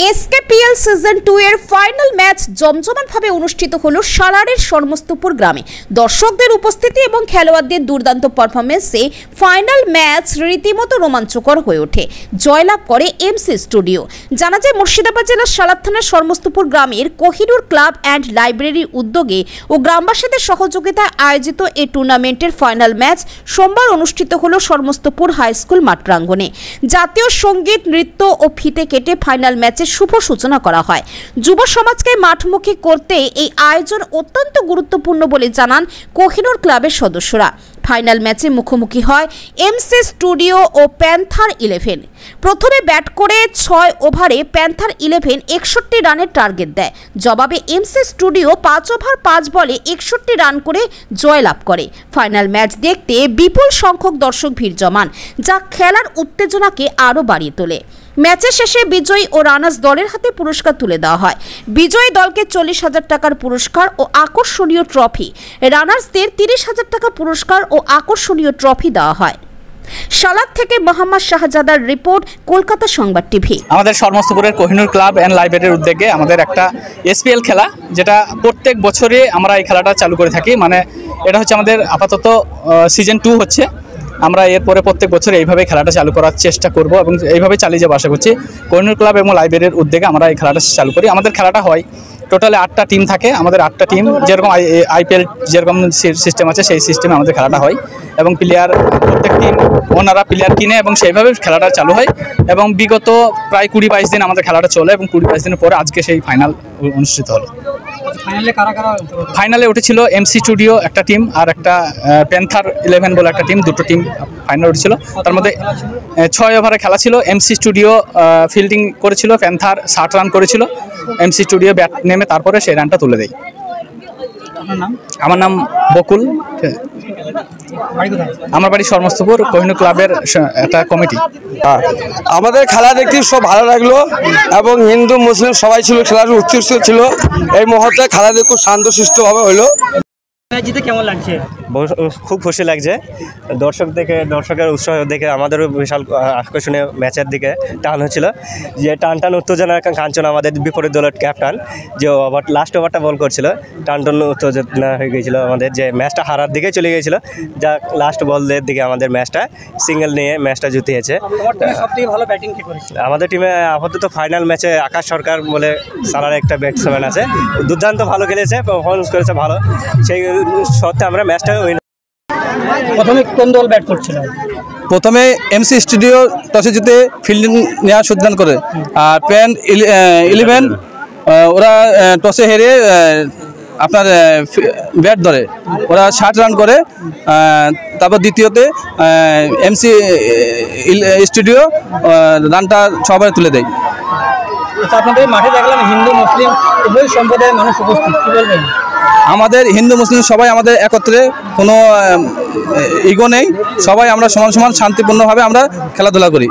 এসকেপিএল season 2 এর final match জমজমাটভাবে অনুষ্ঠিত হলো সালারের শর্মস্তপুর গ্রামে। দর্শকদের উপস্থিতি এবং খেলোয়াড়দের দুর্দান্ত পারফরমেন্সে ফাইনাল ম্যাচ রীতিমতো রোমাঞ্চকর হয়ে ওঠে। জয়লাভ করে এমসি স্টুডিও। জানা যায় মুর্শিদাবাদ জেলার সালার থানার শর্মস্তপুর গ্রামের কোহিনুর ক্লাব অ্যান্ড লাইব্রেরির উদ্যোগে ও গ্রামবাসীদের সহযোগিতায় আয়োজিত এই টুর্নামেন্টের ফাইনাল ম্যাচ সোমবার অনুষ্ঠিত হলো শর্মস্তপুর হাই স্কুল মাঠ প্রাঙ্গণে। জাতীয় সঙ্গীত, নৃত্য ও ফিতে কেটে ফাইনাল ম্যাচের শুভ সূচনা করা হয়। যুব সমাজকে মাঠমুখী করতে এই আয়োজন অত্যন্ত গুরুত্বপূর্ণ বলে জানান কোহিনুর ক্লাবের সদস্যরা। ফাইনাল ম্যাচে মুখোমুখি হয় এমসি স্টুডিও ও প্যান্থার 11। প্রথমে ব্যাট করে 6 ওভারে প্যান্থার 11 61 রানের টার্গেট দেয়। জবাবে এমসি স্টুডিও 5 ওভার 5 বলে 61 রান করে জয়লাভ করে। ফাইনাল ম্যাচ দেখতে বিপুল সংখ্যক দর্শক ভিড় জমান, যা খেলার উত্তেজনাকে আরও বাড়িয়ে তোলে। ম্যাচের শেষে বিজয়ী ও রানার্স দলের হাতে পুরস্কার তুলে দেওয়া হয়। বিজয়ী দলকে 40,000 টাকার পুরস্কার ও আকর্ষণীয় ট্রফি, রানার্সদের 30,000 টাকা পুরস্কার ও আকর্ষণীয় ট্রফি দেওয়া হয়। সালার থেকে মোহাম্মদ শাহজাদার রিপোর্ট, কলকাতা সংবাদ টিভি। আমাদের শর্মস্তপুরের কোহিনুর ক্লাব অ্যান্ড লাইব্রেরির উদ্যোগে আমাদের একটা এসপিএল খেলা, যেটা প্রত্যেক বছরে আমরা এই খেলাটা চালু করে থাকি। মানে এটা হচ্ছে আমাদের আপাতত সিজন 2 হচ্ছে। আমরা এরপরে প্রত্যেক বছর এইভাবে খেলাটা চালু করার চেষ্টা করব এবং এইভাবে চালিয়ে যাবো আশা করছি। কোহিনুর ক্লাব এবং লাইব্রেরির উদ্যোগে আমরা এই খেলাটা চালু করি। আমাদের খেলাটা হয় টোটালে 8টা টিম থাকে। আমাদের 8টা টিম, যেরকম আইপিএল যেরকম সিস্টেম আছে সেই সিস্টেমে আমাদের খেলাটা হয় এবং প্লেয়ার প্রত্যেক টিম ওনারা প্লেয়ার কিনে এবং সেইভাবে খেলাটা চালু হয় এবং বিগত প্রায় 20-22 দিন আমাদের খেলাটা চলে এবং 20-22 দিনের পরে আজকে সেই ফাইনাল অনুষ্ঠিত হলো। ফাইনালে উঠেছিল এমসি স্টুডিও একটা টিম আর একটা প্যান্থার 11 বলে একটা টিম, দুটো টিম ফাইনাল উঠেছিল। তার মধ্যে 6 ওভারে খেলা ছিল। এমসি স্টুডিও ফিল্ডিং করেছিল, প্যান্থার 60 রান করেছিল। এমসি স্টুডিও ব্যাট নেমে তারপরে সেই রানটা তুলে দেয়। আমার নাম বকুল, আমার বাড়ি শর্মস্তপুর, কোহিনুর ক্লাবের একটা কমিটি। আমাদের খেলা দেখতে সব ভালো লাগলো এবং হিন্দু মুসলিম সবাই ছিল, খেলার উৎকৃষ্ট ছিল। এই মুহূর্তে খেলা দেখে খুব শান্তশিষ্টভাবে হলো। জিতে কেমন লাগছে? খুব খুশি লাগছে। দর্শকের উৎসাহ দেখে আমাদেরও বিশাল আকর্ষণীয় ম্যাচের দিকে টান হচ্ছিল। যে টান উত্তেজনা কাঞ্চন আমাদের বিপরীত দলের ক্যাপ্টেন যে লাস্ট ওভারটা বল করছিল, টান উত্তেজনা হয়ে গিয়েছিল আমাদের, যে ম্যাচটা হারার দিকে চলে গিয়েছিল। যা লাস্ট বলদের দিকে আমাদের ম্যাচটা সিঙ্গেল নিয়ে ম্যাচটা জিতিয়েছে। আমাদের টিমে আপাতত ফাইনাল ম্যাচে আকাশ সরকার বলে সালার একটা ব্যাটসম্যান আছে, দুর্দান্ত ভালো খেলেছে, পারফরমেন্স করেছে ভালো। সেই সত্ত্বে আমরা ম্যাচটা প্রথমে কোন দল ব্যাট করছিল? প্রথমে এমসি স্টুডিও টসে জিতে ফিল্ডিং নেওয়ার সিদ্ধান্ত করে, আর প্যান 11 ওরা টসে হেরে আপনার ব্যাট ধরে, ওরা 60 রান করে। তারপর দ্বিতীয়তে এমসি স্টুডিও রানটা 6 ওভারে তুলে দেয়। আপনাদের মাঠে দেখলাম হিন্দু মুসলিম উভয় সম্প্রদায়ের মানুষ উপস্থিত, কী বলবেন? আমাদের হিন্দু মুসলিম সবাই আমাদের একত্রে, কোনো ইগো নেই, সবাই আমরা সমান শান্তিপূর্ণভাবে আমরা খেলাধুলা করি।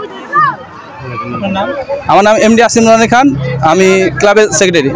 আমার নাম এমডি আসিম রানী খান, আমি ক্লাবের সেক্রেটারি।